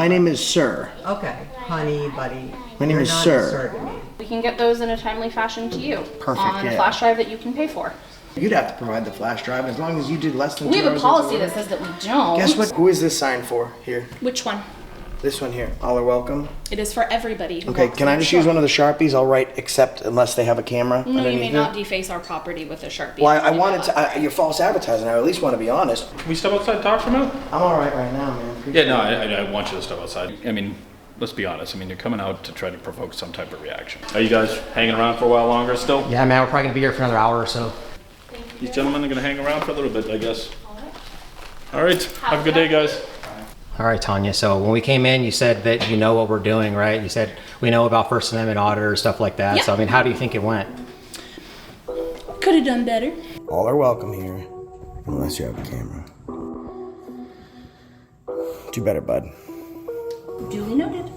name is Sir. Okay, honey, buddy. My name is Sir. To me. We can get those in a timely fashion to you. Perfect, on a flash drive that you can pay for. You'd have to provide the flash drive as long as you did less than 2 We have hours a policy of that says that we don't. Guess what? Who is this sign for here? Which one? This one here. All are welcome. It is for everybody. Who Okay, walks can in I the just store. use one of the Sharpies? I'll write except unless they have a camera No, you underneath may it. not deface our property with a Sharpie. Well, I wanted to, you're false advertising. I at least want to be honest. Can we step outside and talk for a minute? I'm all right now, man. Yeah, no, I want you to step outside. I mean, let's be honest. I mean, you're coming out to try to provoke some type of reaction. Are you guys hanging around for a while longer still? Yeah, man, we're probably gonna be here for another hour or so. These gentlemen are gonna hang around for a little bit, I guess. All right, have a good day, guys. All right, Tanya, so when we came in, you said that you know what we're doing, right? You said we know about First Amendment Auditors, stuff like that. Yeah. So, I mean, how do you think it went? Could have done better. All are welcome here, unless you have a camera. Do better, bud. Duly noted.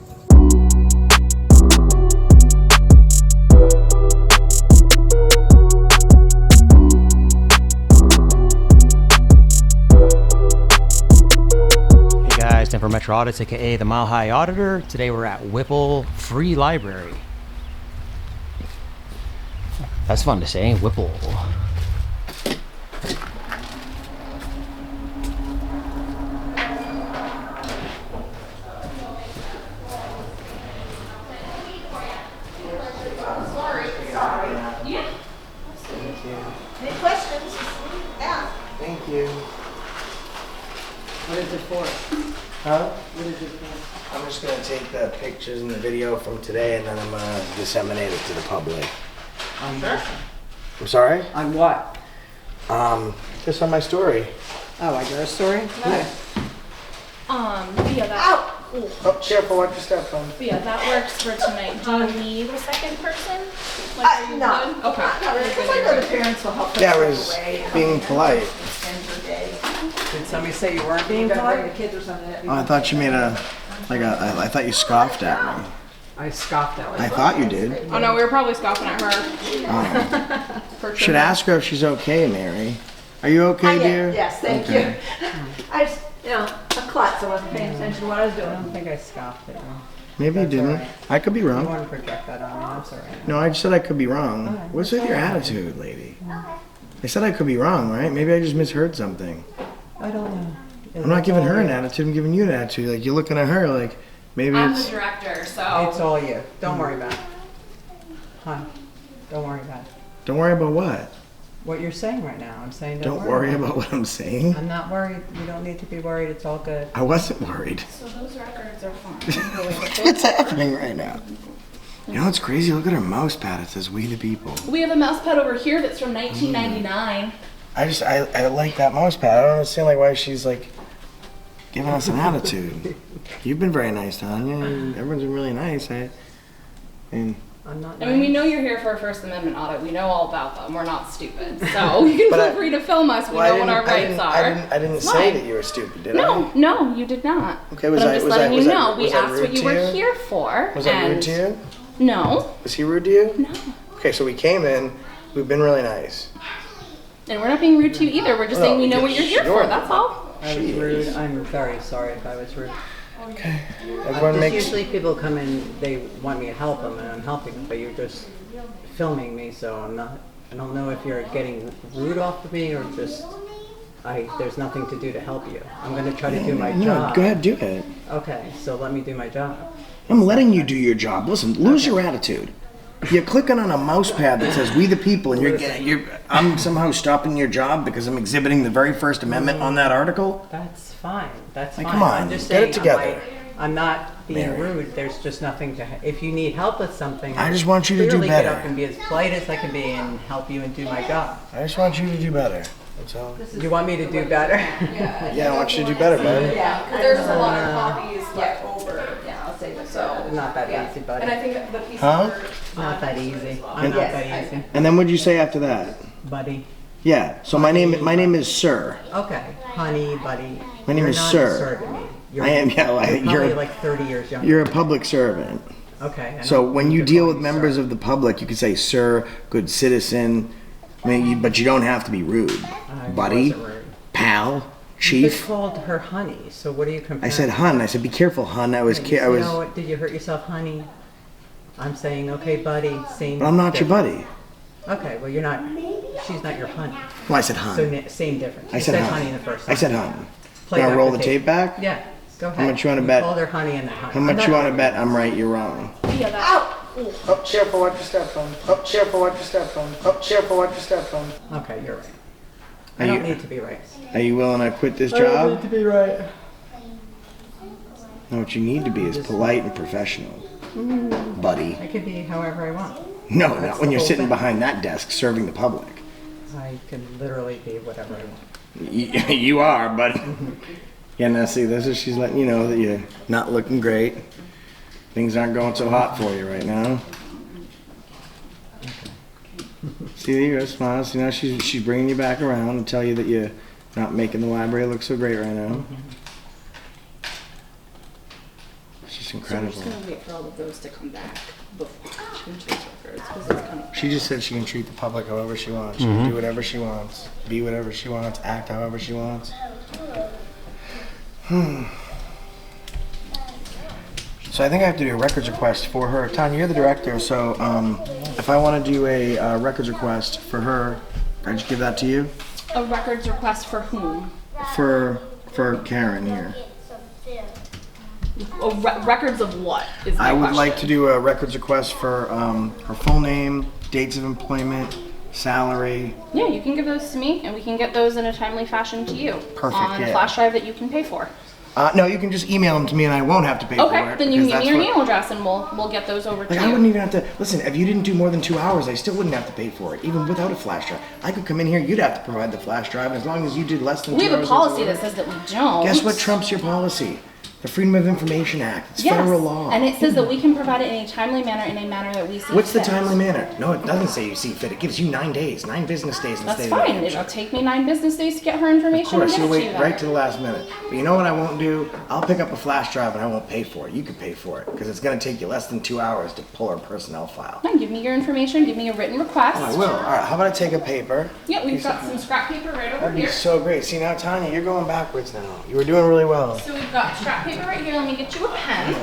Tim from Metro Audits, aka the Mile High Auditor. Today we're at Whipple Free Library. That's fun to say, Whipple. Any questions? Yeah. Thank you. What is it for? Huh? What is it for? I'm just gonna take the pictures and the video from today and then I'm gonna disseminate it to the public. I'm sorry? On what? Just on my story. Oh, on your story? Yeah. Yeah, that. Oh, careful, watch your step, hon. Yeah, that works for tonight. Do you need a second person? Like, are you no. good? Okay. Because I know the parents will help us Yeah, I right was away. being polite. Did somebody say you weren't being polite? The kids or something? Oh, I thought you made I thought you scoffed at me. I scoffed at I thought you did. Oh no, we were probably scoffing at her. For sure. Should ask her if she's okay, Mary. Are you okay, dear? Yes, thank Okay. you. I just, a klutz, I wasn't paying attention to what I was I doing. don't think I scoffed at you. Maybe you That's didn't. all right. I could be You wrong. want to project that on me, that's all right. No, I just said I could be wrong. Okay. What's with your attitude, lady? I said I could be wrong, right? Maybe I just misheard something. I don't know. I'm not giving her an attitude, I'm giving you an attitude. Like, you're looking at her like, maybe I'm the it's... director, so. It's all you. Don't worry about it. Hon, don't worry about it. Don't worry about what? What you're saying right now. I'm saying Don't worry about what I'm saying. I'm not worried. You don't need to be worried. It's all good. I wasn't worried. So those records are fine. What's happening right now? You know what's crazy? Look at her mouse pad. It says "We the People." We have a mouse pad over here that's from 1999. I like that mouse pad. I don't understand like why she's like giving us an attitude. You've been very nice, Tanya. Everyone's been really nice. I'm not. I mean, we know you're here for a First Amendment audit. We know all about them. We're not stupid. So you can But feel free to film us. We know what our rights are. I didn't It's say fine. that you were stupid, did I? No, you did not. Okay, but I'm just letting you know. We was I asked rude what you to were here for. Was I rude and to you? No. Was he rude to you? No. Okay, so we came in. We've been really nice. And we're not being rude to you either. We're just saying we know what you're here Sure. for. That's all. I was rude. I'm very sorry if I was rude. Okay. Everyone Just makes. usually people come in, they want me to help them, and I'm helping them, but you're just filming me, so I'm not. I don't know if you're getting rude off of me or just. There's nothing to do to help you. I'm going to try to do my No, job. go ahead, do it. Okay, so let me do my job. I'm letting you do your job. Listen, lose your attitude. You're clicking on a mouse pad that says "We the People," and I'm somehow stopping your job because I'm exhibiting the very First Amendment on that article. That's fine. That's Like, fine. come on, I'm just get saying, it together. I'm not being Mary. rude. There's just nothing to. If you need help with something, I just want you to do clearly better. Get up and be as polite as I can be and help you and do my job. I just want you to do better. That's all. You want me to do better? Yeah, I want you to do better, bud. Yeah, Because there's a lot of copies left over. yeah, I'll save it. So. Not that easy, buddy. And I think that the piece Huh? of Not that easy. I'm not Yes, that easy, And then what'd you say after that? buddy. Yeah. So my name is Sir. Okay, honey, buddy. My name You're is not Sir. a sir to me. You're, I am. Yeah, you're probably you're like 30 years younger. you're a public servant. Okay. and So I'm- when you can deal call with you members sir. of the public, you can say "Sir," "Good citizen," but you don't have to be rude, I buddy, wasn't rude. pal, You Chief. called her honey, so what are you comparing? I said, hun. I said, be careful, hun. I was, You I was. know what? Did you hurt yourself, honey? I'm saying, okay, buddy, same. But I'm not your difference. buddy. Okay, well, you're not, she's not your honey. Well, I said, hun. So same difference. I You said, hun. honey in the first I said, sentence. hun. Play Can I back roll the tape back? Yeah, go ahead. How much you wanna bet? Called her honey and then honey. How much you want to bet I'm right, you're wrong? Yeah, that. Oh, careful, watch your step on. Oh, careful, watch your step on. Oh, careful, watch your step on. Okay, you're right. Are I don't you- need to be right. Are you willing to quit this job? to be right. No, what you need to be is polite and professional, buddy. I could be however I want. No, That's not when the you're whole sitting thing. behind that desk serving the public. I can literally be whatever I want. You are, but yeah. Now see, this is she's letting you know that you're not looking great. Things aren't going so hot for you right now. See, there you go, smile. See, now she's bringing you back around and tell you that you're not making the library look so great right now. It's just So we're incredible. just gonna wait for all of those to come back before we change those records, because it's kind of. She just said she can treat the public however she wants. She can do whatever she wants, be whatever she wants, act however she wants. So I think I have to do a records request for her. Tanya, you're the director, so if I want to do a records request for her, can I just give that to you? A records request for whom? For Karen here. Oh, records of what is my I would question. like to do a records request for her full name, dates of employment, salary. Yeah, you can give those to me, and we can get those in a timely fashion to you. Perfect, On a yeah. flash drive that you can pay for. No, you can just email them to me and I won't have to pay for Okay, it. then you because can give me that's your what- email address, and we'll get those over to Like, you. I wouldn't even have to, listen, if you didn't do more than 2 hours, I still wouldn't have to pay for it, even without a flash drive. I could come in here, you'd have to provide the flash drive, and as long as you did less than 2 We hours. have a policy worth that of says that we don't. work. Guess what trumps your policy? The Freedom of Information Act. It's Yes, federal law. and it says that we can provide it in a timely manner, in a manner that we see What's the fit. timely manner? No, it doesn't say you see fit. It gives you 9 days, 9 business days in the That's state of fine. Hampshire. It'll take me 9 business days to get her Of information course, and you'll get it to wait you. right to the last minute. But you know what I won't do? I'll pick up a flash drive and I won't pay for it. You could pay for it because it's going to take you less than 2 hours to pull our personnel file. Fine, give me your information. Give me a written request. Oh, I will. All right, how about I take a paper? Yeah, we've got some scrap paper right over That'd be here. so great. See now, Tanya, you're going backwards now. You were doing really well. So we've got scrap paper right here. Let me get you a pen.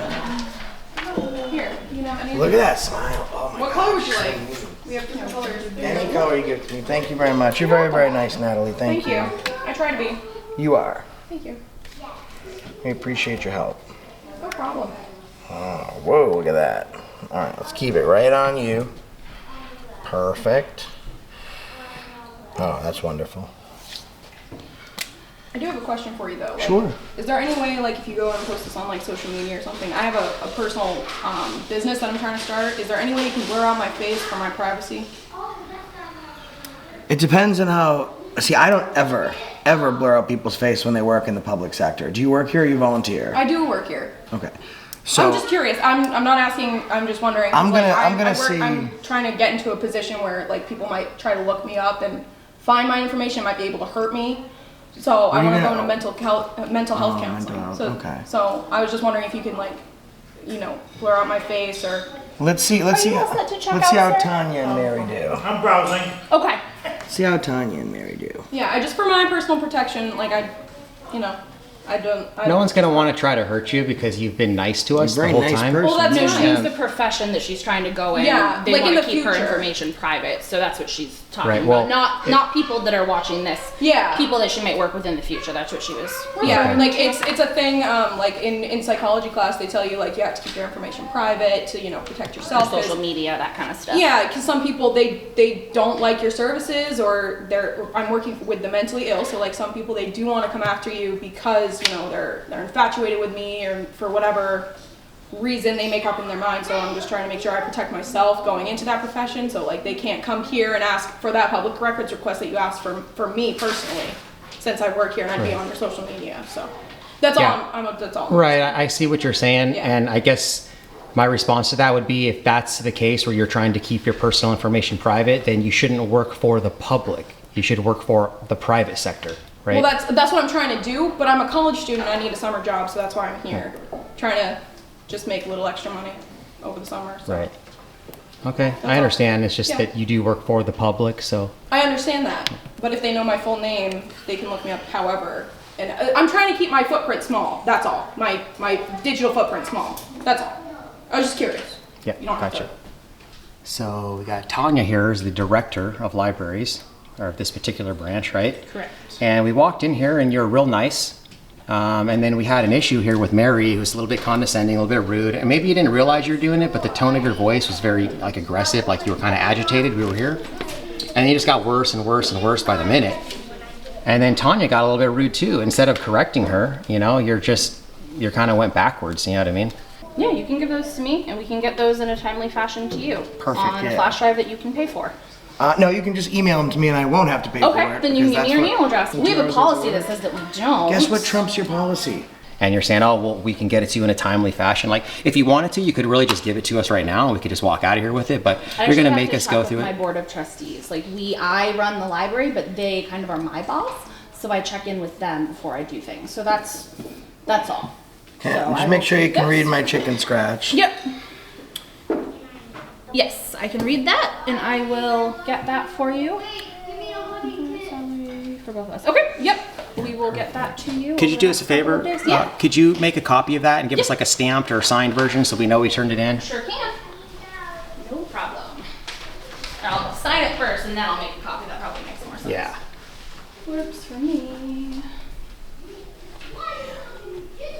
Here, you know, any Look at that smile. Oh my What God. color would you like? We have different colors. Any color you give to me. Thank you very much. You're very, very nice, Natalie. Thank Thank you. I try to be. You are. Thank you. We appreciate your help. No problem. Oh, whoa, look at that. All right, let's keep it right on you. Perfect. Oh, that's wonderful. I do have a question for you though. Like, Sure. Is there any way, like, if you go and post this on like social media or something? I have a personal business that I'm trying to start. Is there any way you can blur out my face for my privacy? It depends on how. See, I don't ever blur out people's face when they work in the public sector. Do you work here or you volunteer? I do work here. Okay. So I'm just curious. I'm not asking. I'm just wondering. I'm gonna- like, I'm gonna I work, see- I'm trying to get into a position where like people might try to look me up and find my information. Might be able to hurt me. So I do you want to go mean? into mental health mental counseling. health, So okay. So I was just wondering if you can like, you know, blur out my face or. let's see. you all set to check Let's see out, how sir? Tanya and Mary do. I'm browsing. Okay. See how Tanya and Mary do. Yeah, I just for my personal protection, like I don't. No one's gonna want to try to hurt you because you've been nice to us You're a the very whole nice time. person. Well, that's No, what she she's has the profession that she's trying to go in. Yeah, They like want in to the keep her future. information private, so that's what she's talking Right, about. well, Not people that are watching this. Yeah. People that she might work with in the future. That's what she was. Yeah, Okay. like it's a thing. Like in psychology class, they tell you like you have to keep your information private to protect yourself. 'cause- Social media, that kind of stuff. Yeah, because some people they don't like your services, or I'm working with the mentally ill, so like some people they do want to come after you because they're infatuated with me, or for whatever reason they make up in their mind. So I'm just trying to make sure I protect myself going into that profession. So like they can't come here and ask for that public records request that you asked for me personally, since I work here and I'd be on your social media. So that's Yeah. all. That's all. Right, I see what you're saying, Yeah. and I guess my response to that would be if that's the case where you're trying to keep your personal information private, then you shouldn't work for the public. You should work for the private sector, right? Well, that's what I'm trying to do, but I'm a college student. I need a summer job, so that's why I'm here, trying to just make a little extra money over the summer. So. Right. Okay, all. I understand. It's just Yeah. that you do work for the public, so I understand that, but if they know my full name, they can look me up however And I'm trying to keep my footprint small. That's all. My digital footprint small. That's all. I was just curious. Yeah, You don't have gotcha. to- So we got Tanya here as the director of libraries, or this particular branch, right? Correct. And we walked in here and you're real nice. And then we had an issue here with Mary, who was a little bit condescending, a little bit rude. And maybe you didn't realize you were doing it, but the tone of your voice was very like aggressive, like you were kind of agitated. We were here. And it just got worse and worse and worse by the minute. And then Tanya got a little bit rude too. Instead of correcting her, you know, you kind of went backwards, you know what I mean? Yeah, you can give those to me, and we can get those in a timely fashion to you. Perfect, On a yeah. flash drive that you can pay for. No, you can just email them to me and I won't have to pay for Okay, it. then you can because give me your that's email address. We have a policy that says that we don't. Guess what trumps your policy? And you're saying, oh, well, we can get it to you in a timely fashion. Like, if you wanted to, you could really just give it to us right now and we could just walk out of here with it, but I you're going to actually make have us check go with through my it. board of trustees. Like I run the library, but they kind of are my boss, so I check in with them before I do things. So that's all. Yeah, So I just make will sure you keep can this. read my chicken scratch. Yep. Yes, I can read that, and I will get that for you. Salary for both of us. Okay. Yep. We will get that to you. Could you over do the us a next couple favor? of days. Yeah. Could you make a copy of that and give us Yeah. like a stamped or signed version so we know we turned it in? Sure can. No problem. I'll sign it first, and then I'll make a copy. That probably makes more sense. Yeah. Whoops for me.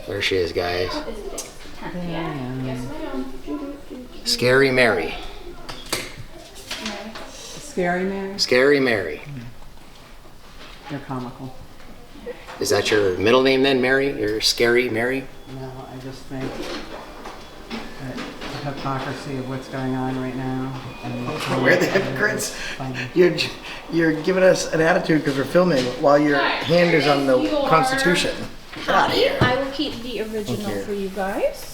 There she is, guys. What is this? Yeah. Yes, ma'am. Scary Mary. Scary Mary? Scary Mary. You're comical. Is that your middle name then, Mary? You're Scary Mary? No, I just think that the hypocrisy of what's going on right now. And We're the hypocrites. Funny. You're giving us an attitude because we're filming while your Alright, hand is on the here is your Constitution. Get out of here. I will keep the original Okay. for you guys.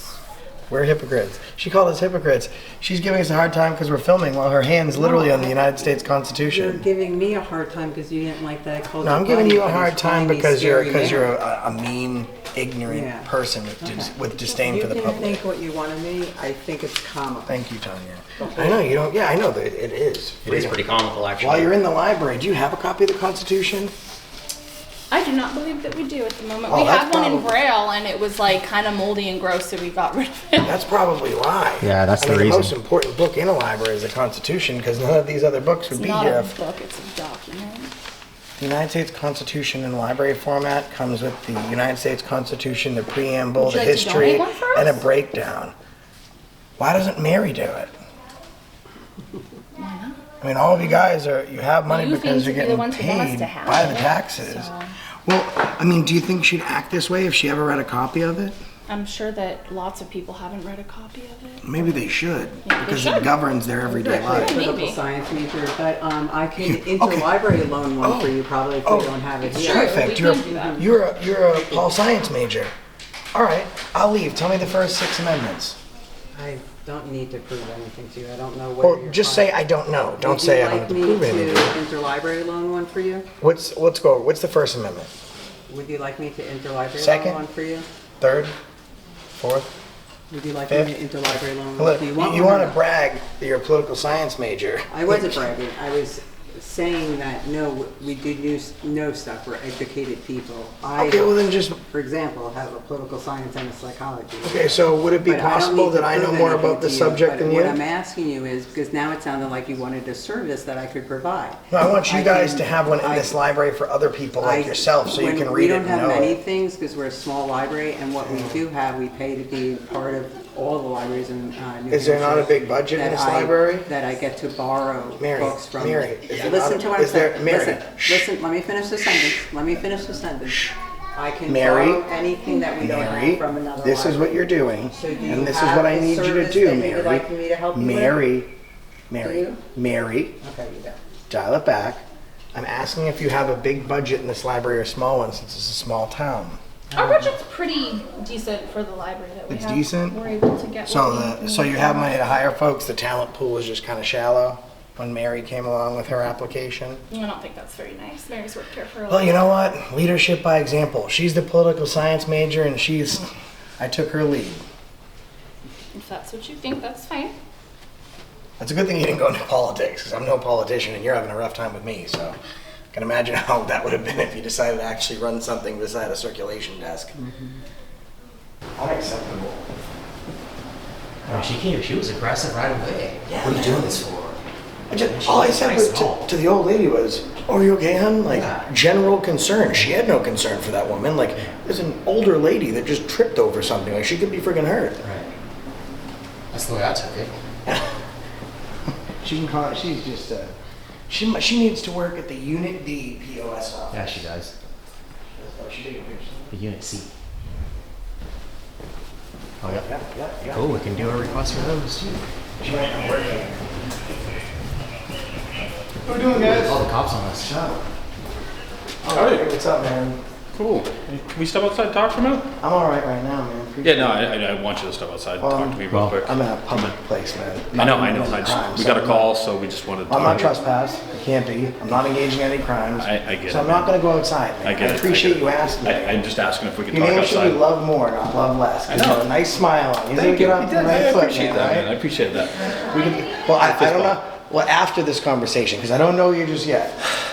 We're hypocrites. She called us hypocrites. She's giving us a hard time because we're filming while her hand's literally on the United States You're Constitution. giving me a hard time because you didn't like that I called No, you I'm giving funny, you a but hard it's time calling me because Scary you're Mary. a mean, ignorant Yeah. person with disdain You for the can public. think what you want of me. I think it's comical. Thank you, Tanya. I know you don't. Yeah, I know that it is. It is pretty comical, actually. While you're in the library, do you have a copy of the Constitution? I do not believe that we do at the moment. Oh, We that's had one in probably- Braille, and it was like kind of moldy and gross, so we got rid of it. That's probably why. Yeah, that's I the mean, reason. The most important book in a library is the Constitution because none of these other books would It's be not here a if book, it's a document. the United States Constitution in library format comes with the United States Constitution, the preamble, Would you the like to history, donate one for and a us? breakdown. Why doesn't Mary do it? Why not? I mean, all of you guys you have money You because seem you're to be the getting ones who want us paid to have by the it, taxes. so- Well, I mean, do you think she'd act this way if she ever read a copy of it? I'm sure that lots of people haven't read a copy of it. Maybe they should, Yeah, they because should. it governs their everyday You're actually a life. Maybe. political science major, but I can Okay. interlibrary loan one Oh. for you probably if Oh. we don't have it here. Sure. Perfect. we can do that. You're a Paul Science major. All right, I'll leave. Tell me the first 6 amendments. I don't need to prove anything to you. I don't know what. Well, just say I don't know. Don't say I don't have to prove anything. Would you like me to interlibrary loan one for you? What's the First Amendment? Would you like me to interlibrary Second. loan one for you? Third, fourth. Would you like Fifth. me to interlibrary loan Look, one? Do you want you one or want to not? brag that you're a political science major. I wasn't bragging. I was saying that no, we do know stuff. We're educated people. I, Okay, well then just. for example, have a political science and a psychology. Okay, so would it be But I don't possible need to that I know prove more anything about the to you, subject but than What I'm you? asking you is, because now it sounded like you wanted a service that I could provide. No, I want you guys can- to have one in I- this library for other people like I- yourself, so you when can we read it don't and have know many it. things because we're a small library, and what we do have, we pay to be part of all the libraries in New Is there not a Hampshire big budget in that this I- library? That I get to borrow Mary, books from. Mary, is there Listen not a- to what I'm is there- saying. Mary, Listen, shh. listen, let me finish the sentence. Let me finish the sentence. I can Mary, borrow anything that we don't Mary, have from another this is library. what you're doing, So do you and this is have what I a need you to service do, that you would like me Mary. to help you with? Mary, Do Mary, you? Mary, Okay, you don't. dial it back. I'm asking if you have a big budget in this library or a small one, since it's a small town. Our budget's pretty decent for the library that we It's have. decent? We're able to get. So what we so you need. have money to hire folks, the talent pool is just kind of shallow when Mary came along with her application? I don't think that's very nice. Mary's worked here for a Well, you while. know what? Leadership by example. She's the political science major and I took her lead. If that's what you think, that's fine. It's a good thing you didn't go into politics, because I'm no politician and you're having a rough time with me, so. Can imagine how that would have been if you decided to actually run something beside a circulation desk. Unacceptable. She was aggressive right away. Yeah, what are you man. doing this for? All I said was to the old lady was, "Oh, are you okay, hon?" Like, Yeah. general concern. She had no concern for that woman. Like, there's an older lady that just tripped over something. Like, she could be freaking hurt. Right. That's the way I took it. She can call it, she's just, she needs to work at the Unit D POS office. Yeah, she does. Oh, she taking pictures. The Unit C. Oh, yeah. Yeah. Oh, we can do a request for those too. She might not work here. What are we doing, guys? All the cops on us. So. Howdy. Hey, what's up, man? Cool. Can we step outside and talk for a minute? I'm all right now, man. Yeah, Appreciate no, it. I want you to step outside and Well, talk to me real quick. I'm in a public place, man. I know. Not committing crimes, We so got a I'm call, not- so we just wanted to I'm not talk. trespassed. I can't be. I'm not engaging in any crimes. I get So it. I'm not going to go outside, man. I get it. appreciate you asking. I'm just asking if we can Your talk name should be outside. Love More, not Love Less. I 'Cause you know. have a nice smile on you. Thank you. Get off the I right foot, appreciate that, right? man. I appreciate that. We can, well, I Fist don't bump. know. Well, after this conversation, because I don't know you just yet.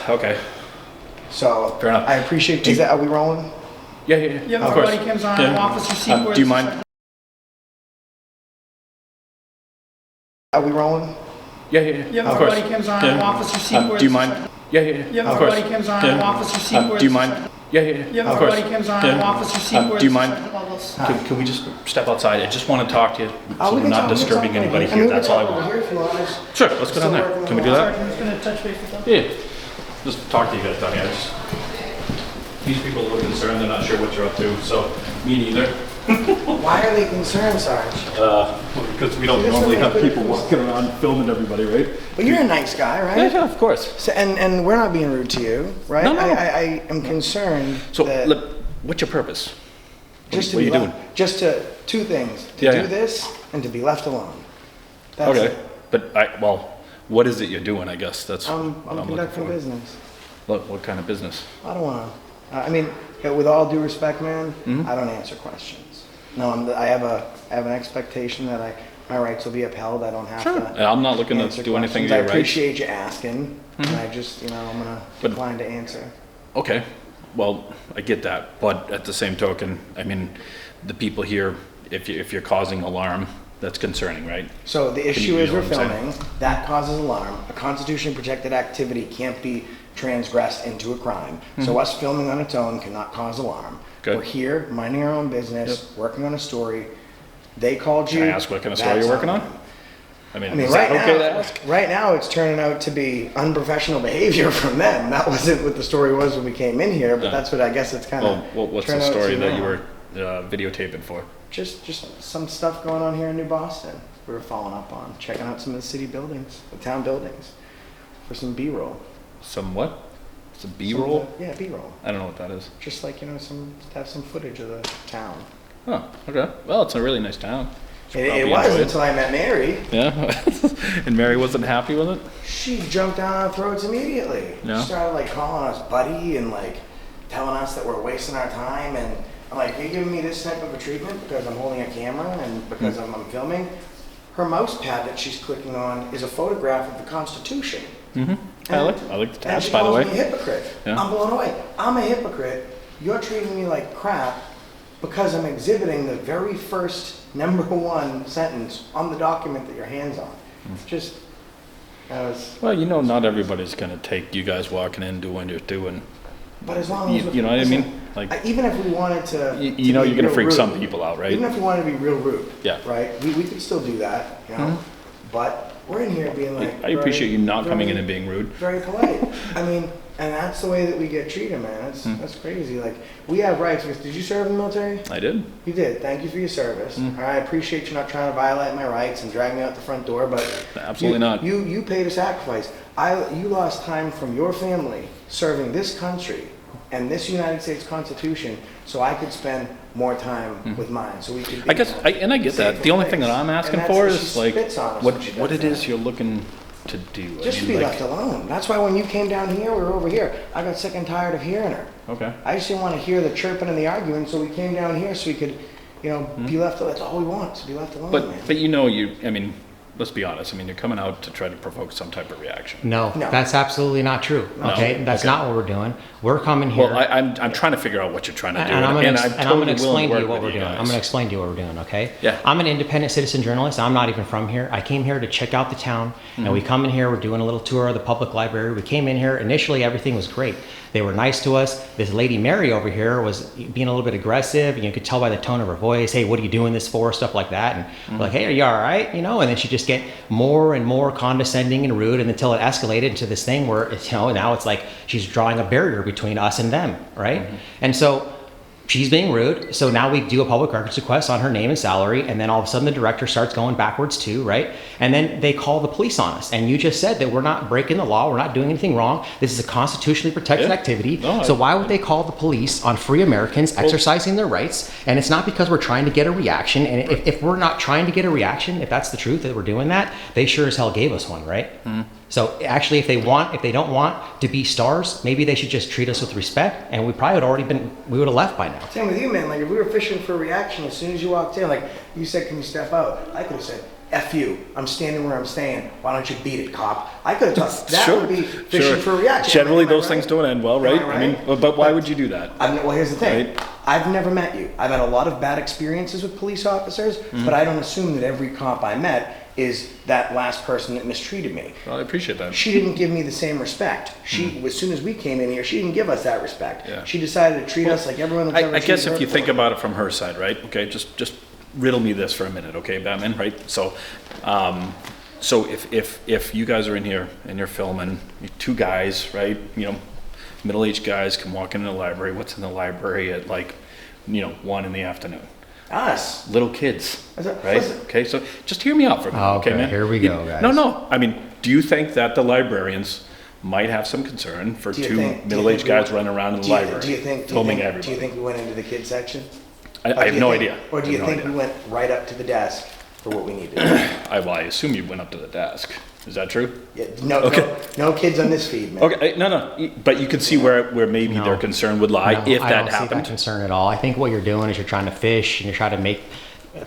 Okay. So Fair enough. I appreciate. Is that are we rolling? Yeah. You have Of our course. body cams on, Yeah. Officer Secor. Do you mind? Are we rolling? Yeah. You have Of our course. body cams on, Yeah. Officer Secor. Do you mind? Yeah. You have Of our course. body cams on, Yeah. Officer Secor. Do you mind? Yeah. You have Of our course. body cams on, Yeah. Officer Secor. Do you mind? Loveless. Can we just step outside? I just want to talk to you, so We we're can not talk- we can disturbing talk anybody over here. we can That's all I talk over want. Here if you want. Sure, let's go down there. Can we do Sorry, that? I'm just gonna touch base with them. Yeah. Just talk to you guys down here. These people look concerned. They're not sure what you're up to, so me neither. Why are they concerned, Sarge? Because we don't normally have people walking around filming everybody, right? But you're a nice guy, right? Yeah, of course. So, and we're not being rude to you, right? No, no. I am concerned So, that what's your purpose? just to what are be you doing? just to two things: to Yeah, do yeah. this and to be left alone. That's Okay, it. but what is it you're doing? I guess that's what I'm looking conducting for. business. What kind of business? I don't want to. I mean, with all due respect, man, Mm-hmm. I don't answer questions. No, I have an expectation that my rights will be upheld. I don't have to. I'm not looking to answer do anything questions. to I your rights. appreciate you asking, and I just, I'm gonna But- decline to answer. Okay, well, I get that, but at the same token, I mean, the people here, if you're causing alarm, that's concerning, right? So the you issue is know we're what I'm saying? filming. That causes alarm. A constitutionally protected activity can't be transgressed into a crime. So us filming on its own cannot cause alarm. Good. We're here minding our own business, working on a story. They called you. Can I ask what kind of story that's you're working them. on? I mean, I mean, is right that okay to now, ask? right now it's turning out to be unprofessional behavior from them. That wasn't what the story was when we came in here, but Yeah. that's what I guess it's kind of. Well, what's the story that you were videotaping for? Just some stuff going on here in New Boston. We were following up on, checking out some of the city buildings, the town buildings, for some B-roll. Some what? Some B-roll? Yeah, B-roll. I don't know what that is. Just like, to have some footage of the town. Oh, okay. Well, it's a really nice town. Should It probably was enjoy it. until I met Mary. Yeah. And Mary wasn't happy with it? She jumped down our throats immediately. Yeah. She started like calling us buddy and like telling us that we're wasting our time. And I'm like, you're giving me this type of a treatment because I'm holding a camera and because I'm filming? Her mouse pad that she's clicking on is a photograph of the Constitution. Mm-hmm. I like the And tabs, she by the calls way. me a hypocrite. Yeah. I'm blown away. I'm a hypocrite. You're treating me like crap because I'm exhibiting the very first #1 sentence on the document that your hand's on. It's just, that was, Well, not everybody's gonna take you guys walking in, doing your doing. but as long as. You know what I listen, mean? Like, even if we wanted to. you to know be you're gonna real freak rude, some people out, right? Even if we wanted to be real rude. Yeah. Right? We could still do that, But we're in here being like. I appreciate you not coming in very- and being rude. Very polite. I mean, and that's the way that we get treated, man. That's crazy. Like, we have rights. Did you serve in the military? I did. You did. Thank you for your service. I appreciate you not trying to violate my rights and drag me out the front door, but Absolutely not. You paid a sacrifice. You lost time from your family serving this country and this United States Constitution, so I could spend more time with mine. So we could. I guess, and I get that. The only thing that I'm asking And for that's- is she like, spits on us what when she does what it that. is you're looking to do. Just to be left alone. That's why when you came down here, we were over here. I got sick and tired of hearing her. Okay. I just didn't want to hear the chirping and the arguing, so we came down here so we could, be left. That's all we want, to be left alone, man. But I mean, let's be honest. I mean, you're coming out to try to provoke some type of reaction. No, No. that's absolutely not true. Okay, that's not what we're doing. We're coming here. Well, I'm trying to figure out what you're trying to do, And I'm going totally to explain to willing you what work we're with doing. guys. I'm going to explain to you what we're doing, okay? Yeah. I'm an independent citizen journalist. I'm not even from here. I came here to check out the town, and we come in here. We're doing a little tour of the public library. We came in here. Initially, everything was great. They were nice to us. This lady Mary over here was being a little bit aggressive. You could tell by the tone of her voice. Hey, what are you doing this for? Stuff like that. And we're like, hey, are you all right? You know. And then she just get more and more condescending and rude, and until it escalated into this thing where now it's like she's drawing a barrier between us and them, right? And so she's being rude. So now we do a public records request on her name and salary, and then all of a sudden the director starts going backwards too, right? And then they call the police on us. And you just said that we're not breaking the law, we're not doing anything wrong. This is a constitutionally protected Yeah. activity. No, So why would they call the police on free Americans exercising their rights? And it's not because we're trying to get a reaction. And if we're not trying to get a reaction, if that's the truth that we're doing that, they sure as hell gave us one, right? So actually, if they don't want to be stars, maybe they should just treat us with respect, and we probably we would have left by now. Same with you, man. Like, if we were fishing for a reaction as soon as you walked in, like, you said, can you step out? I could have said, F you. I'm standing where I'm staying. Why don't you beat it, cop? I could have talked. That Sure, would be fishing for a reaction. Generally, Am I those right? things don't end well, right? Am I I mean, right? but why would you do that? Well, here's the thing. Right. I've never met you. I've had a lot of bad experiences with police officers, but I don't assume that every cop I met is that last person that mistreated me. Well, I appreciate that. She didn't give me the same respect. As soon as we came in here, she didn't give us that respect. Yeah. She decided to treat us like everyone that's ever I guess treated if you her think before. about it from her side, right? Okay, just riddle me this for a minute, okay, Batman, right? So, so if you guys are in here and you're filming, two guys, right? Middle-aged guys can walk into the library. What's in the library at 1 in the afternoon? Us. Little kids, Listen. right? Okay, so just hear me out for a minute, okay, Okay, man? here we go, guys. No. I mean, do you think that the librarians might have some concern for Do you two think- middle-aged do you think guys we- running around in the Do you library, think filming everybody? Do you think we went into the kids section? I have no idea. Or do I you have no think we idea. went right up to the desk for what we needed? I assume you went up to the desk. Is that true? Yeah, Okay. no kids on this feed, man. Okay, no, but you can see where maybe No. their concern would lie No, if I that don't see that happened. concern at all. I think what you're doing is you're trying to fish and you're trying to make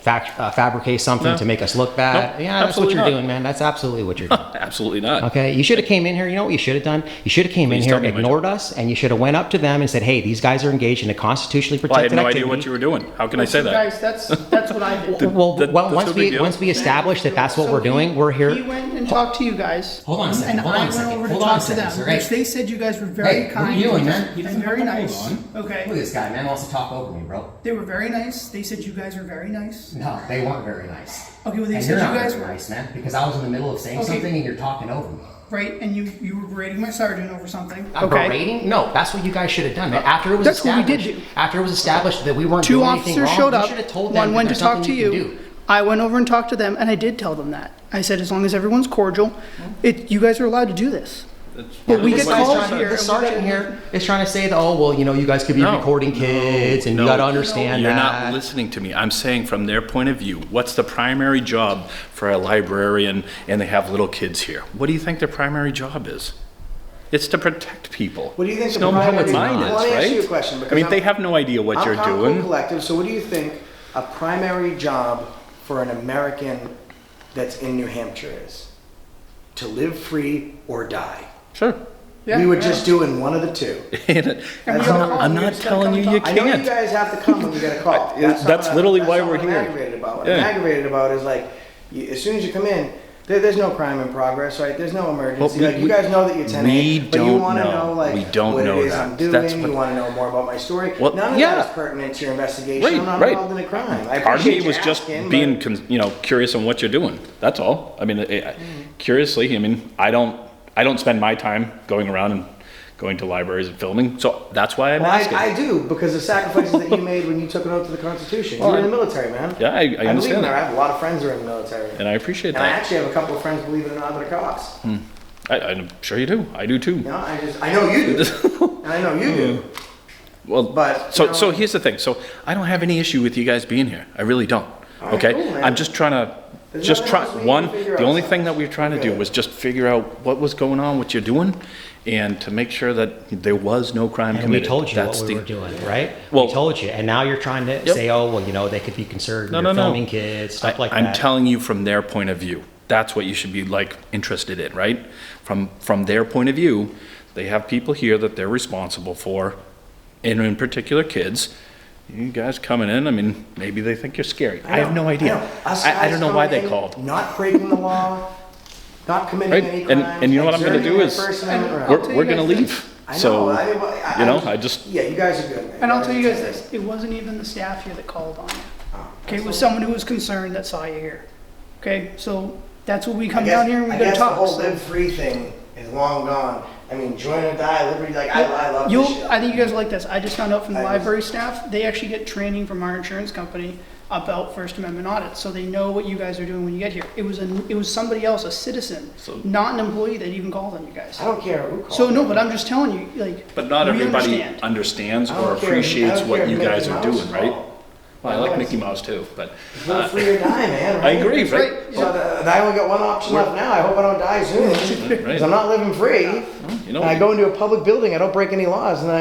fabricate something No. to make us look bad. No, Yeah, that's what absolutely you're not. doing, man. That's absolutely what you're doing. Absolutely not. Okay, you should have came in here. You know what you should have done? You should have came in Please here, tell me my ignored us, and you should have went up to them and said, "Hey, these guys are engaged in a constitutionally Well, I had protected no activity." idea what you were doing. How can I say that? Guys, that's what I did. Well, That- well, that's no big deal. once we establish that that's what So we're doing, we're He here. went and talked to you guys. Hold on a second, And hold on a I second, went over hold to on a talk to second, them, sir, hey. which they said you guys were very Hey, what are kind. you doing, man? And very nice. Okay. this guy, man. Wants to talk over me, bro. They were very nice. They said you guys were very nice. No, they weren't very nice. Okay, well they And said you're you not guys very were nice, man, because I was in the middle of saying Okay. something and you're talking over me. right, and you were berating my sergeant over something. I'm berating? No, that's what you guys should have done. Man. After it was That's what we did established, do. after it was established that we weren't Two doing anything officers wrong, showed you up. should have told them One that went to there's talk to nothing you can you. do. I went over and talked to them, and I did tell them that. I said, as long as everyone's cordial, you guys are allowed to do this. But we get This guy's calls trying to- here. The sergeant here is trying to say that, oh, well, you guys could be No. recording kids and you got to understand You're that. not listening to me. I'm saying from their point of view, what's the primary job for a librarian and they have little kids here? What do you think their primary job is? It's to protect people. What do you think It's the no more primary- what mine I is, wanna ask right? you a question, I because mean, I'm- they have no idea what you're I'm Cool doing. Collective. So what do you think a primary job for an American that's in New Hampshire is? To live free or die. Sure. We were just doing one of the two. That's all. I'm not telling you you I know you can't. guys have to come when you get a call. That's not literally that's why not we're what I'm here. aggravated about. What Yeah. I'm aggravated about is like, as soon as you come in, there's no crime in progress, right? There's no emergency. Well, Like, you guys know that you're 10 we but you don't want to know. know like We don't what know it is that. I'm doing. That's You what- want to know more about my story. Well, None of yeah. that is pertinent to your investigation. Right, I'm not right. involved in a crime. I Part of me appreciate was you just asking, being, but- curious on what you're doing. That's all. I mean, curiously, I mean, I don't spend my time going around and going to libraries and filming, so that's why I'm Well, asking. I do, because the sacrifices that you made when you took an oath to the Constitution. You were in the military, man. Yeah, I believe understand in that. I that, have a lot of friends who are in the military. and I appreciate And I that. actually have a couple of friends, believe it or not, that are cops. I'm sure you do. I do too. You know, I know you do. And I know you do. Well, But, so you know- so here's the thing. So I don't have any issue with you guys being here. I really don't. All right, Okay, cool, man. I'm just trying to. There's Just nothing try else we need one. to figure The out, only so thing that we were trying to do good. was just figure out what was going on, what you're doing, and to make sure that there was no crime And we committed. told you That's what we the- were doing, right? Well- We told you, and now you're trying to Yep. say, oh, well, they could be concerned. No, You're no, no. filming kids, stuff like I'm that. telling you from their point of view. That's what you should be like interested in, right? From their point of view, they have people here that they're responsible for, and in particular kids. You guys coming in, I mean, maybe they think you're scary. I have no idea. I don't know why they called. Not breaking the law, not committing Right? any crimes. And you know what I'm gonna do is, First Amendment rights. we're gonna leave. I know, So, you know, Yeah, you guys are good, man. And I'll tell you guys this, it wasn't even the staff here that called on you. Okay, it was someone who was concerned that saw you here. Okay, so that's what we come down here and we I gotta guess the talk. whole So live free thing is long gone. I mean, join or die, liberty, like, I love this shit. I think you guys like this. I just found out from the I was- library staff, they actually get training from our insurance company about First Amendment audits, so they know what you guys are doing when you get here. It was somebody else, a citizen, So- not an employee that even called on you guys. I don't care who calls. So no, but I'm just telling you, like, but not we everybody understand. understands I or don't care- appreciates I don't what care you if guys Mickey are Mouse doing, right? called. Well, I like Mickey Mouse too, but Live free or die, man, I right? agree, That's right? right. So I only got one option left now. I hope I don't die soon. Because I'm not living free. You know, And I go into a public building, I don't break any laws, and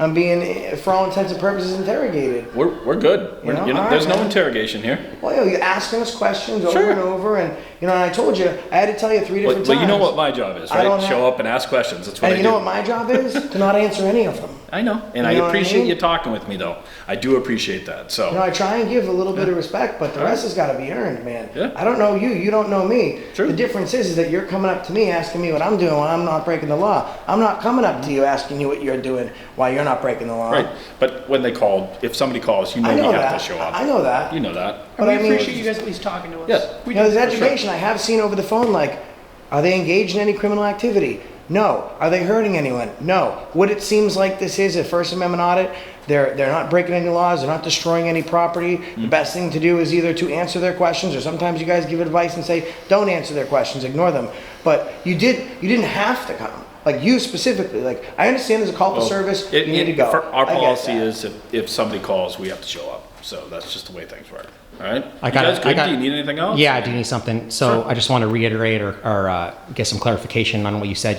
I'm being, for all intents and purposes, interrogated. we're good. You know, all There's right, no man. interrogation here. Well, you're asking us questions over Sure. and over, and and I told you, I had to tell you 3 different But times. you know what my job is, I don't right? have- Show up and ask questions. That's what And I you do. know what my job is? To not answer any of them. I know, and You I know what I appreciate mean? you talking with me, though. I do appreciate that. So, I try and give a little bit of respect, but the rest has got to be earned, man. Yeah. I don't know you, you don't know me. True. The difference is that you're coming up to me asking me what I'm doing while I'm not breaking the law. I'm not coming up to you asking you what you're doing while you're not breaking the law. right. But when they called, if somebody calls, you know I you know have that. to show up. I know that. You know that. And But we I mean- appreciate you guys at least talking to us. Yeah. We You know, do. there's education I have seen over the phone, like, are they engaged in any criminal activity? No. Are they hurting anyone? No. What it seems like this is a First Amendment audit, they're not breaking any laws, they're not destroying any property. The best thing to do is either to answer their questions, or sometimes you guys give advice and say, don't answer their questions, ignore them. But you didn't have to come. Like you specifically, like, I understand there's a call for service, you need to go. Our I get policy that. is if somebody calls, we have to show up. So that's just the way things work. All right? I got You guys it. good? Do you need anything else? Yeah, I do need something. So I just want to reiterate or get some clarification on what you said.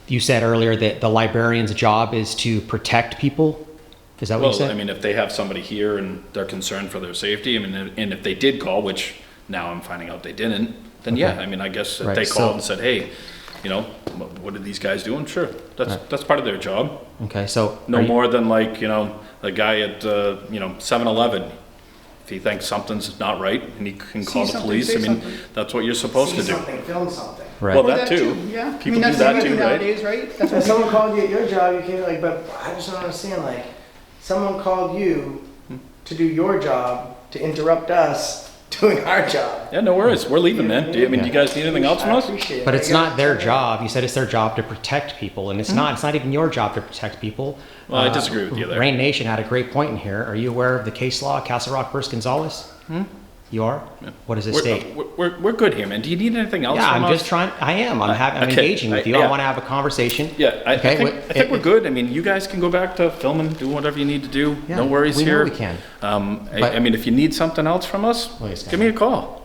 You said earlier that the librarian's job is to protect people. Is that what you Well, said? I mean, if they have somebody here and they're concerned for their safety, I mean, and if they did call, which now I'm finding out they didn't, then yeah, I mean, I guess if Right, they so- called and said, hey, you know, what are these guys doing? Sure, that's part of their job. Okay, so No are you- more than like, you know, the guy at, 7-Eleven. If he thinks something's not right and he can call the something, police, say I mean, something. that's what you're supposed to See do. something, film something. Right. Well, Or that too. Yeah. People do that's that what we too, right? nowadays, right? That's If what someone called you at your job, you can't, like, but I just don't understand, like, someone called you to do your job, to interrupt us doing our job. Yeah, no worries. We're leaving, man. Do you guys need anything else from I us? appreciate it. But it's I not guess- their job. You said it's their job to protect people, and it's not. It's not even your job to protect people. Well, I disagree with you there. Rain Nation had a great point in here. Are you aware of the case law, Castle Rock versus Gonzalez? You are? What does it state? We're good here, man. Do you need anything else Yeah, from I'm us? just trying. I am. I'm Okay, engaging with you. yeah. I want to have a conversation. Yeah, I Okay, think we're good. I mean, you guys can go back to filming, do whatever you need to do. Yeah, No worries we know here. we can. I mean, if you need something else from us, Wait a second. give me a call.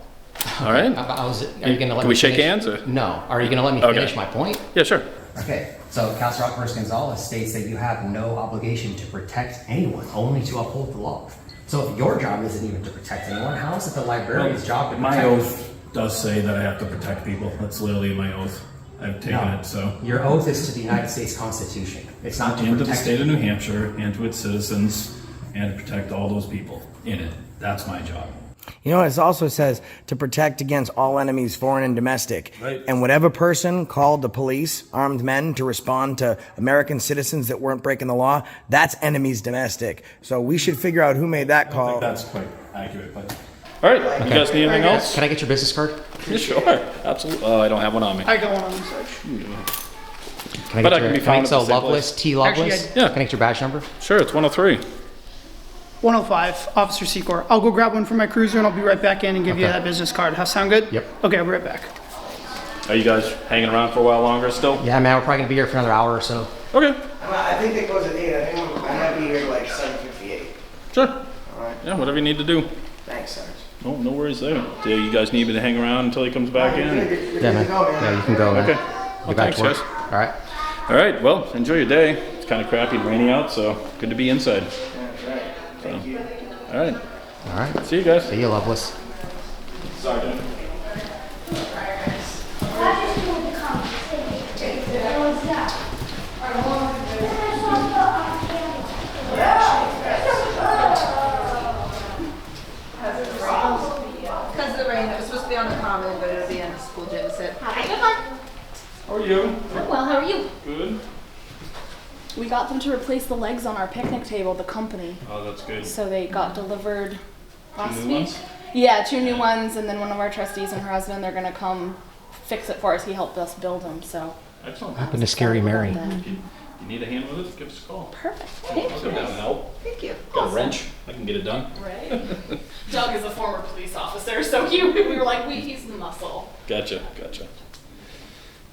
All right? Are you going to let Can me we shake finish? hands, or- No. Are you going to let me Okay. finish my point? Yeah, sure. Okay, so Castle Rock versus Gonzalez states that you have no obligation to protect anyone, only to uphold the law. So if your job isn't even to protect anyone, how is it the librarian's job to protect? My oath does say that I have to protect people. That's literally my oath. I've taken No. it, so. Your oath is to the United States Constitution. It's not to And to the protect. state of New Hampshire and to its citizens and to protect all those people in it. That's my job. You know, it also says to protect against all enemies, foreign and domestic. Right. And whatever person called the police, armed men, to respond to American citizens that weren't breaking the law, that's enemies domestic. So we should figure out who made that I think call. that's quite accurate, but. All right. You guys need anything else? Can I get your business card? Yeah, sure. Absolutely. Oh, I don't have one on me. I got one on the search. Can But I get can be your, found at so the same Loveless, place. T. Loveless? Actually, Yeah. Can I get your badge number? Sure, it's 103. 105, Officer Secor. I'll go grab one from my cruiser and I'll be right back in and give you Okay. that business card. How sound good? Yep. Okay, I'll be right back. Are you guys hanging around for a while longer still? Yeah, man, we're probably gonna be here for another hour or so. Okay. I think it goes at 8. I think I might be here like 7:58. Sure. All right. Yeah, whatever you need to do. Thanks, Sarge. No worries there. Do you guys need me to hang around until he comes back in? You're Yeah, good man. to go, Yeah, you can go, man. Okay. Get Well, back thanks, to work. guys. All right. All right. Well, enjoy your day. It's kind of crappy and rainy out, so good to be inside. That's right. Thank you. All right. All right. See you guys. See you, Loveless. Sergeant. Because of the rain, it was supposed to be on the common, but it'll be in the school gym. Said, How are you? well, how are you? Good. We got them to replace the legs on our picnic table, the company. Oh, that's good. So they got delivered last new week. ones? Yeah, 2 new ones, and then one of our trustees and her husband, they're gonna come fix it for us. He helped us build them, so. Excellent. What happened to Scary Mary? You need a hand with it? Give us a call. Perfect. I'll come down and help. Thank you. Got a wrench. I can get it done. Right. Doug is a former police officer, so we were like, he's the muscle. Gotcha.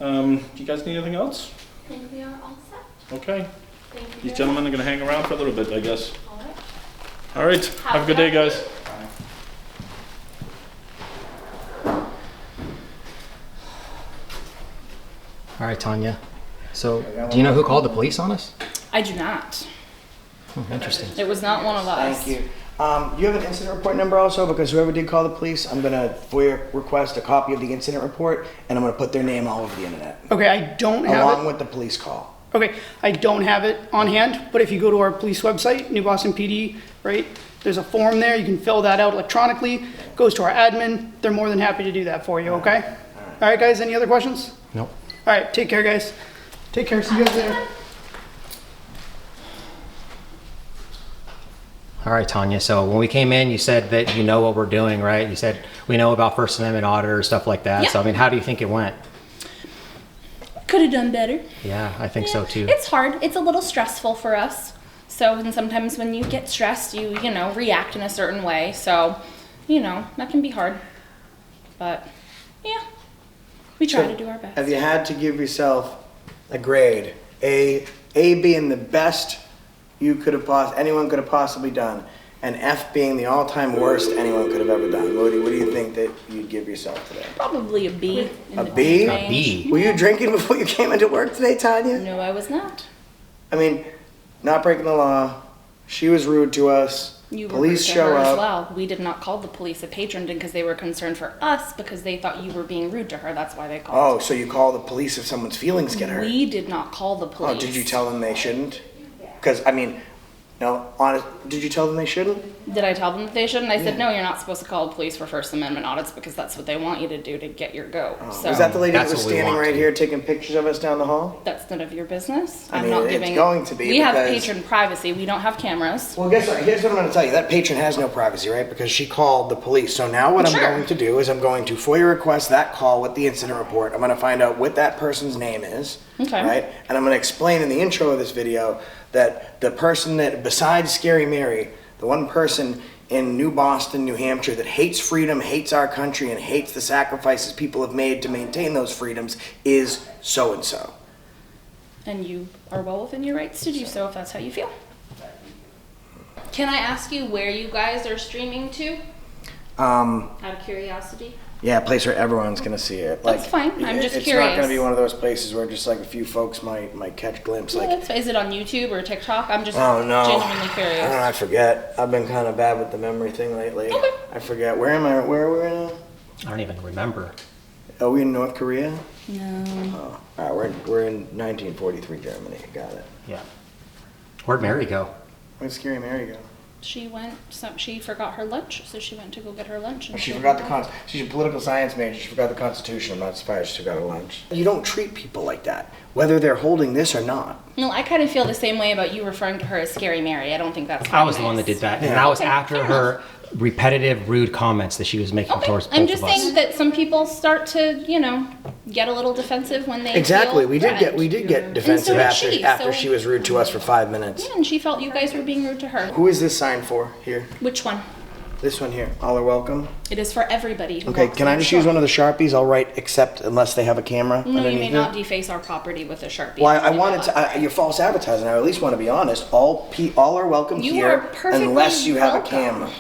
Do you guys need anything else? I think we are all set. Okay. Thank you. These gentlemen are gonna hang around for a little bit, I guess. All right. All right. Have a good day, guys. All right, Tanya. So, do you know who called the police on us? I do not. Interesting. It was not one of us. Thank you. You have an incident report number also, because whoever did call the police, I'm gonna FOIA request a copy of the incident report, and I'm gonna put their name all over the internet, Okay, I don't have along it. with the police call. Okay, I don't have it on hand, but if you go to our police website, New Boston PD, right, there's a form there, you can fill that out electronically, goes to our admin, they're more than happy to do that for you, okay? All right, guys, any other questions? Nope. All right, take care, guys. Take care, see you guys later. All right, Tanya. So when we came in, you said that you know what we're doing, right? You said we know about First Amendment Auditors, stuff like that. Yeah. So, I mean, how do you think it went? Could have done better. Yeah, I think so too. It's hard. It's a little stressful for us. So, and sometimes when you get stressed, you react in a certain way. So, that can be hard. But, yeah, we try to do our best. Have you had to give yourself a grade? A being the best anyone could have possibly done, and F being the all-time worst anyone could have ever done. What do you think that you'd give yourself today? Probably a B. in A the B? range. A B. Were you drinking before you came into work today, Tanya? No, I was not. I mean, not breaking the law. She was rude to us. You were Police rude to show her up. as well. We did not call the police. A patron did because they were concerned for us because they thought you were being rude to her. That's why they Oh, called. so you call the police if someone's feelings get hurt? We did not call the police. Oh, did you tell them they shouldn't? Because, I mean, no, honest, did you tell them they shouldn't? Did I tell them that they shouldn't? I said, no, you're not supposed to call the police for First Amendment audits because that's what they want you to do to get your go. So Was that the lady that That's was what we standing want right to. here taking pictures of us down the hall? that's none of your business. I I'm mean, not it's giving. going to be We have because- patron privacy. We don't have cameras. Well, guess what? Here's what I'm going to tell you. That patron has no privacy, right? Because she called the police. So now what Sure. I'm going to do is I'm going to FOIA request that call with the incident report. I'm going to find out what that person's name is, Okay. right? And I'm going to explain in the intro of this video that the person that, besides Scary Mary, the one person in New Boston, New Hampshire that hates freedom, hates our country, and hates the sacrifices people have made to maintain those freedoms is so-and-so. And you are well within your rights to do so if that's how you feel. Can I ask you where you guys are streaming to? Out of curiosity. Yeah, a place where everyone's gonna see it. That's fine. I'm just it's not gonna curious. be one of those places where just like a few folks might catch a glimpse. Yeah, Like, that's fine. Is it on YouTube or TikTok? I'm just oh no, genuinely curious. I don't know. I forget. I've been kind of bad with the memory thing lately. Okay. I forget. Where am I? Where are we now? I don't even remember. Are we in North Korea? No. Oh, all right. We're in 1943 Germany. Got it. Yeah. Where'd Mary go? Where'd Scary Mary go? She went. She forgot her lunch, so she went to go get her lunch. And She forgot the She's a political science major. She forgot the Constitution. I'm not surprised she forgot her lunch. You don't treat people like that, whether they're holding this or not. No, I kind of feel the same way about you referring to her as Scary Mary. I don't think that's. I was the one that did that, and that was Okay, after fair her repetitive, rude comments that she was making Okay, towards both I'm just of us. saying that some people start to, get a little defensive when they Exactly. feel We did threatened. get defensive did after she, after so- she was rude to us for 5 minutes. Yeah, and she felt you guys were being rude to her. Who is this sign for here? Which one? This one here. All are welcome. It is for everybody. Who Okay, walks can in I the just use store. one of the Sharpies? I'll write except unless they have a camera No, you underneath may it. not deface our property with a Sharpie. Well, I It's wanted only to. You're false advertising. I at least want to be honest. All are welcome You here are perfectly unless you have welcome. a camera,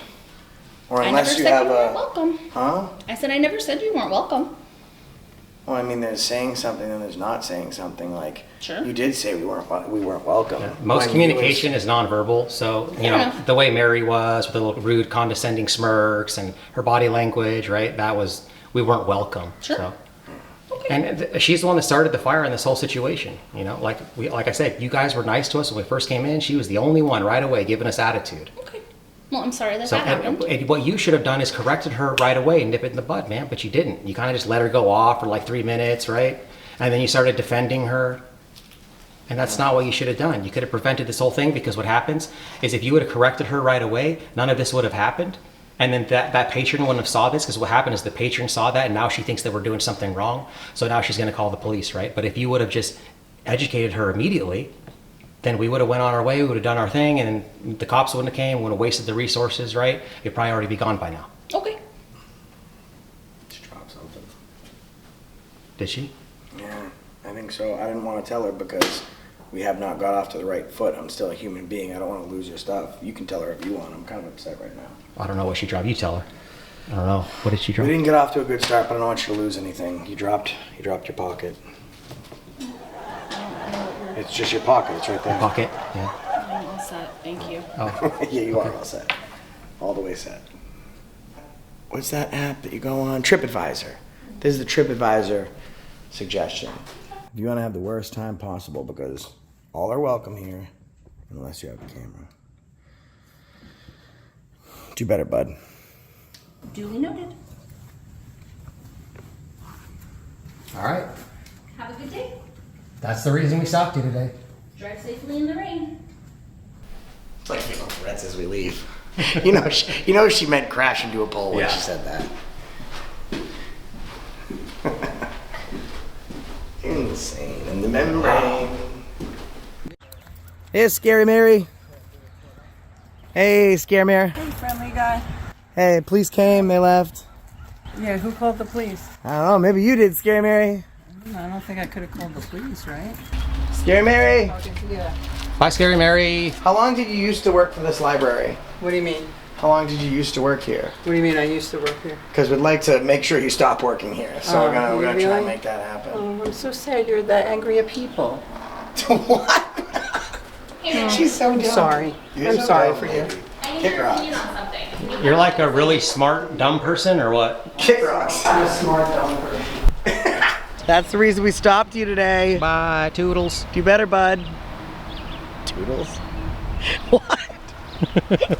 or I never unless said you you have weren't a. welcome. Huh? I said I never said you weren't welcome. Well, I mean, there's saying something and there's not saying something. Like, Sure. you did say we weren't welcome. Most When communication you is nonverbal, so you know enough. the way Mary was with the little rude, condescending smirks and her body language, right? That was we weren't welcome. Sure. So. And she's the one that started the fire in this whole situation. You know, like I said, you guys were nice to us when we first came in. She was the only one right away giving us attitude. Okay. Well, I'm sorry that So that happened. and what you should have done is corrected her right away and nip it in the bud, man. But you didn't. You kind of just let her go off for like 3 minutes, right? And then you started defending her. And that's not what you should have done. You could have prevented this whole thing, because what happens is if you would have corrected her right away, none of this would have happened. And then that patron wouldn't have saw this, because what happened is the patron saw that and now she thinks that we're doing something wrong. So now she's going to call the police, right? But if you would have just educated her immediately, then we would have went on our way, we would have done our thing, and the cops wouldn't have came, we would have wasted the resources, right? It'd probably already be gone by now. Okay. She dropped something. Did she? Yeah, I think so. I didn't want to tell her because we have not got off to the right foot. I'm still a human being. I don't want to lose your stuff. You can tell her if you want. I'm kind of upset right now. I don't know what she dropped. You tell her. I don't know. What did she We drop? didn't get off to a good start, but I don't want you to lose anything. You dropped your pocket. It's just your pocket. It's right there. Pocket? Yeah. I'm all set. Thank you. Yeah, you are all set. All the way set. What's that app that you go on? TripAdvisor. This is the TripAdvisor suggestion. You want to have the worst time possible, because all are welcome here, unless you have a camera. Do better, bud. Duly noted. All right. Have a good day. That's the reason we stopped you today. Drive safely in the rain. It's like feeling threats as we leave. you know she meant crash into a pole when she said that. Insane. In the membrane. Hey, Scary Mary. Hey, Scare Mare. Hey, friendly guy. Hey, police came, they left. Yeah, who called the police? I don't know, maybe you did, Scary Mary. I don't think I could have called the police, right? Scary Mary, Bye, Scary Mary. how long did you used to work for this library? What do you mean? How long did you used to work here? What do you mean I used to work here? Because we'd like to make sure you stop working here, so we're gonna try really? and make that happen. Oh, I'm so sad you're that angry at people. What? She's so dumb. I'm sorry. You're I'm so sorry dumb, for you. baby. Kick rocks. You're like a really smart, dumb person, or what? Kick rocks. I'm a smart dumb person. That's the reason we stopped you today. Bye, Toodles. Do better, bud. Toodles? What?